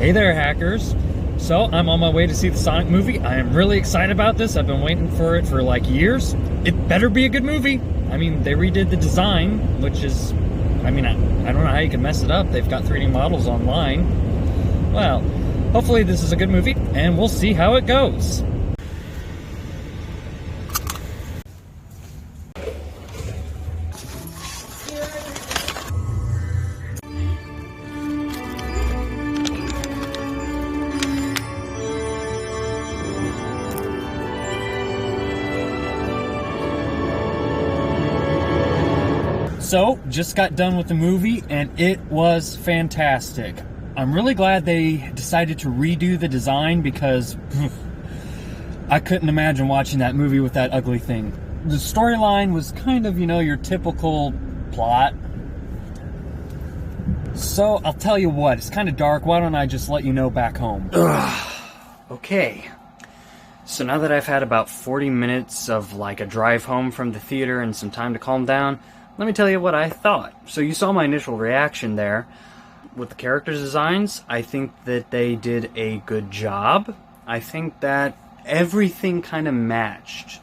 Hey there, hackers. So, I'm on my way to see the Sonic movie. I am really excited about this. I've been waiting for it for like years. It better be a good movie. I mean, they redid the design, which is, I don't know how you can mess it up. They've got 3D models online. Well, hopefully this is a good movie, and we'll see how it goes. So, just got done with the movie, and it was fantastic. I'm really glad they decided to redo the design because I couldn't imagine watching that movie with that ugly thing. The storyline was kind of, your typical plot. So, I'll tell you what, it's kind of dark. Why don't I just let you know back home? Okay. So now that I've had about 40 minutes of like a drive home from the theater and some time to calm down, let me tell you what I thought. So you saw my initial reaction there. With the character designs, I think that they did a good job. I think that everything kind of matched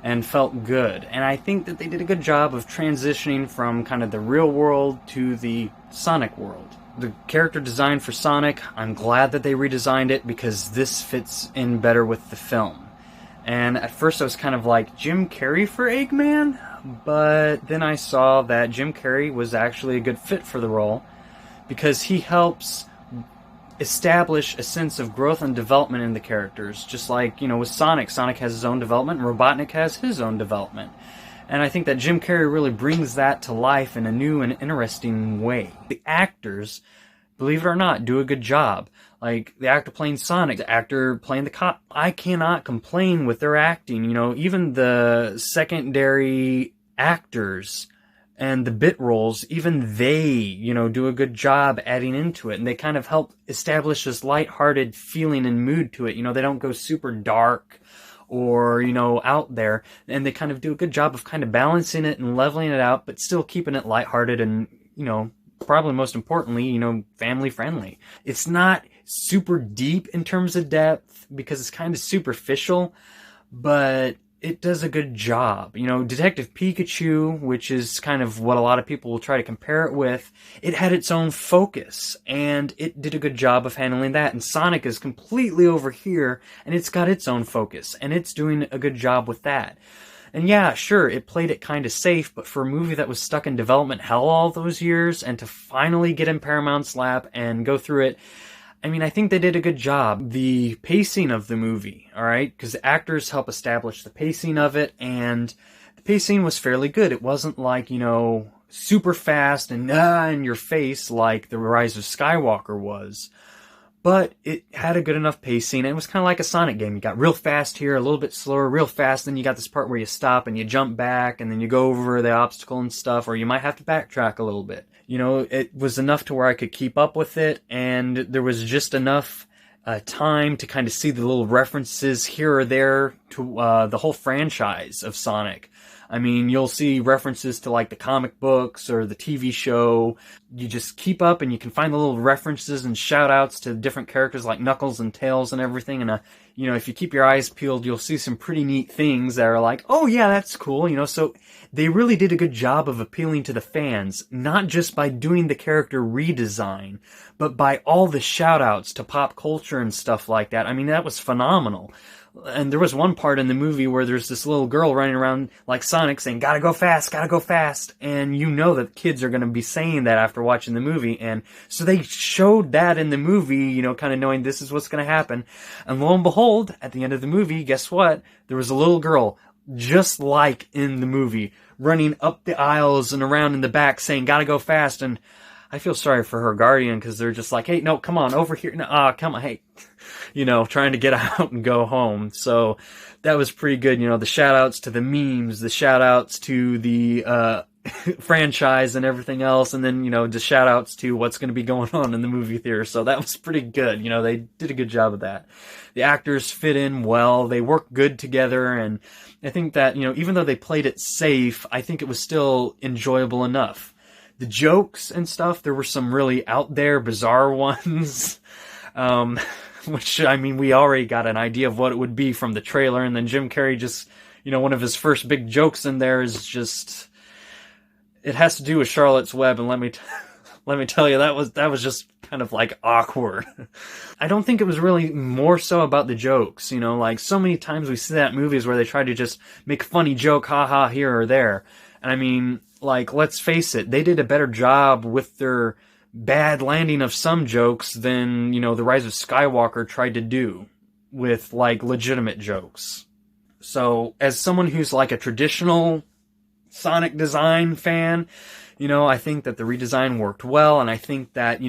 and felt good. And I think that they did a good job of transitioning from kind of the real world to the Sonic world. The character design for Sonic, I'm glad that they redesigned it because this fits in better with the film. And at first I was kind of like, Jim Carrey for Eggman? But then I saw that Jim Carrey was actually a good fit for the role because he helps establish a sense of growth and development in the characters. Just like, with Sonic. Sonic has his own development and Robotnik has his own development. And I think that Jim Carrey really brings that to life in a new and interesting way. The actors, believe it or not, do a good job. Like, the actor playing Sonic, the actor playing the cop, I cannot complain with their acting. Even the secondary actors and the bit roles, even they, do a good job adding into it. And they kind of help establish this lighthearted feeling and mood to it. They don't go super dark or, out there. And they kind of do a good job of kind of balancing it and leveling it out, but still keeping it lighthearted and, probably most importantly, family friendly. It's not super deep in terms of depth because it's kind of superficial, but it does a good job. Detective Pikachu, which is kind of what a lot of people will try to compare it with, it had its own focus, and it did a good job of handling that. And Sonic is completely over here, and it's got its own focus, and it's doing a good job with that. And yeah, sure, it played it kind of safe, but for a movie that was stuck in development hell all those years, and to finally get in Paramount's lap and go through it, I think they did a good job. The pacing of the movie, alright? Because the actors help establish the pacing of it, and the pacing was fairly good. It wasn't like, super fast and in your face like The Rise of Skywalker was. But it had a good enough pacing, and it was kind of like a Sonic game. You got real fast here, a little bit slower, real fast, then you got this part where you stop and you jump back, and then you go over the obstacle and stuff, or you might have to backtrack a little bit. It was enough to where I could keep up with it, and there was just enough time to kind of see the little references here or there to the whole franchise of Sonic. You'll see references to like the comic books or the TV show. You just keep up and you can find the little references and shout outs to different characters like Knuckles and Tails and everything. And, if you keep your eyes peeled, you'll see some pretty neat things that are like, oh yeah, that's cool. So they really did a good job of appealing to the fans, not just by doing the character redesign, but by all the shout outs to pop culture and stuff like that. That was phenomenal. And there was one part in the movie where there's this little girl running around like Sonic saying, gotta go fast, gotta go fast. And that kids are going to be saying that after watching the movie. And so they showed that in the movie, kind of knowing this is what's going to happen. And lo and behold, at the end of the movie, guess what? There was a little girl, just like in the movie, running up the aisles and around in the back saying, gotta go fast. And I feel sorry for her guardian because they're just like, hey, no, come on, over here. No, come on, hey. Trying to get out and go home. So that was pretty good. The shout-outs to the memes, the shout-outs to the franchise and everything else, and then, the shout-outs to what's going to be going on in the movie theater. So that was pretty good. They did a good job of that. The actors fit in well. They work good together, and I think that, even though they played it safe, I think it was still enjoyable enough. The jokes and stuff, there were some really out there, bizarre ones. Um, which, I mean, we already got an idea of what it would be from the trailer, and then Jim Carrey just, one of his first big jokes in there is just, it has to do with Charlotte's Web, and let me tell you, that was just kind of like awkward. I don't think it was really more so about the jokes, like so many times we see that in movies where they try to just make a funny joke, haha, here or there. And I mean, like, let's face it, they did a better job with their bad landing of some jokes than, The Rise of Skywalker tried to do with, like, legitimate jokes. So, as someone who's like a traditional Sonic design fan, I think that the redesign worked well, and I think that,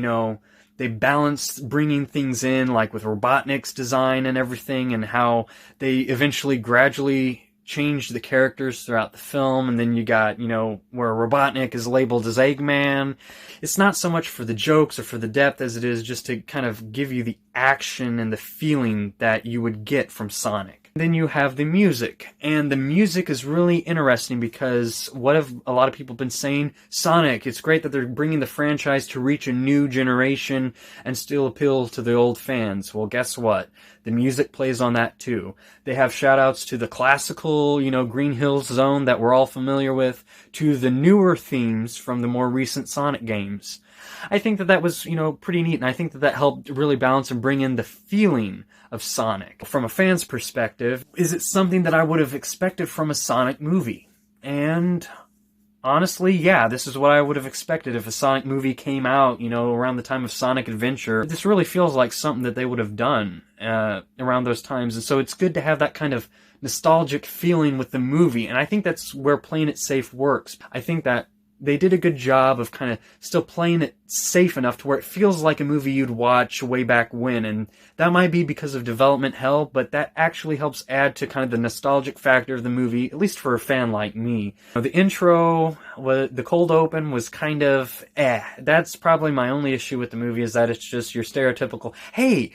they balanced bringing things in, like with Robotnik's design and everything, and how they eventually gradually changed the characters throughout the film, and then you got, where Robotnik is labeled as Eggman. It's not so much for the jokes or for the depth as it is just to kind of give you the action and the feeling that you would get from Sonic. Then you have the music, and the music is really interesting because what have a lot of people been saying? Sonic, it's great that they're bringing the franchise to reach a new generation and still appeal to the old fans. Well, guess what? The music plays on that too. They have shout-outs to the classical, Green Hills Zone that we're all familiar with, to the newer themes from the more recent Sonic games. I think that was, pretty neat, and I think that helped really balance and bring in the feeling of Sonic. From a fan's perspective, is it something that I would have expected from a Sonic movie? And honestly, yeah, this is what I would have expected if a Sonic movie came out, around the time of Sonic Adventure. This really feels like something that they would have done around those times, and so it's good to have that kind of nostalgic feeling with the movie, and I think that's where playing it safe works. I think that they did a good job of kind of still playing it safe enough to where it feels like a movie you'd watch way back when, and that might be because of development hell, but that actually helps add to kind of the nostalgic factor of the movie, at least for a fan like me. The intro, the cold open was kind of That's probably my only issue with the movie, is that it's just your stereotypical, hey,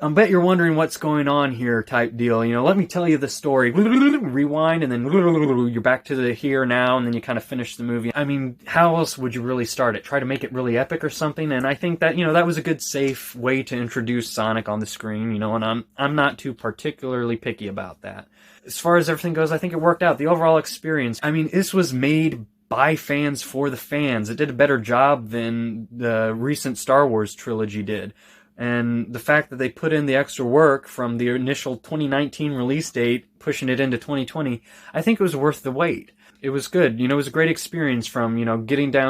I bet you're wondering what's going on here type deal. Let me tell you the story. Rewind, and then you're back to the here now, and then you kind of finish the movie. I mean, how else would you really start it? Try to make it really epic or something? And I think that, that was a good, safe way to introduce Sonic on the screen, and I'm not too particularly picky about that. As far as everything goes, I think it worked out. The overall experience, I mean, this was made by fans for the fans. It did a better job than the recent Star Wars trilogy did. And the fact that they put in the extra work from the initial 2019 release date, pushing it into 2020, I think it was worth the wait. It was good. It was a great experience from,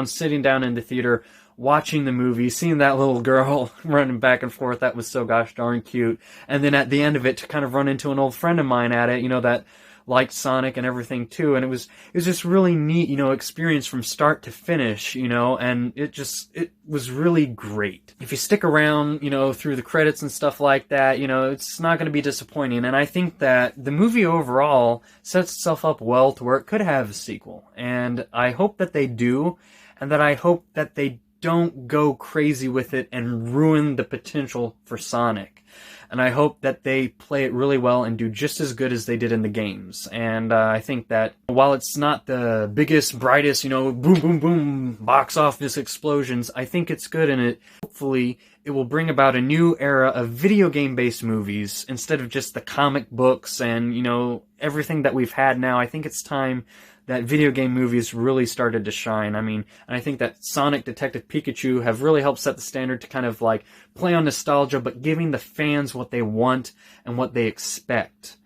sitting down in the theater, watching the movie, seeing that little girl running back and forth. That was so gosh darn cute. And then at the end of it, to kind of run into an old friend of mine at it, that liked Sonic and everything too, and it was just really neat, experience from start to finish, and it was really great. If you stick around, through the credits and stuff like that, it's not going to be disappointing, and I think that the movie overall sets itself up well to where it could have a sequel, and I hope that they do, and that I hope that they don't go crazy with it and ruin the potential for Sonic. And I hope that they play it really well and do just as good as they did in the games. And I think that while it's not the biggest, brightest, boom, boom, boom, box office explosions, I think it's good, and hopefully it will bring about a new era of video game-based movies instead of just the comic books and, everything that we've had now. I think it's time that video game movies really started to shine. I mean, and I think that Sonic, Detective Pikachu have really helped set the standard to kind of like play on nostalgia, but giving the fans what they want and what they expect.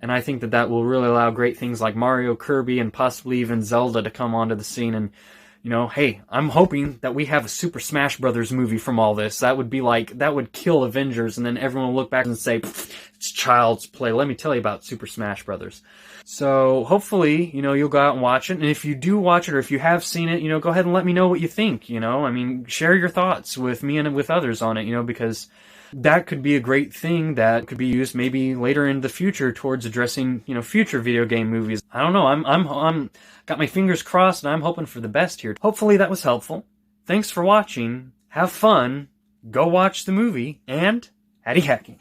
And I think that will really allow great things like Mario, Kirby, and possibly even Zelda to come onto the scene. And, hey, I'm hoping that we have a Super Smash Brothers movie from all this. That would kill Avengers, and then everyone will look back and say, it's child's play. Let me tell you about Super Smash Brothers. So hopefully, you'll go out and watch it. And if you do watch it, or if you have seen it, go ahead and let me know what you think, I mean, share your thoughts with me and with others on it, because that could be a great thing that could be used maybe later in the future towards addressing, future video game movies. I don't know. I'm got my fingers crossed, and I'm hoping for the best here. Hopefully that was helpful. Thanks for watching. Have fun. Go watch the movie, and Hatty hacking.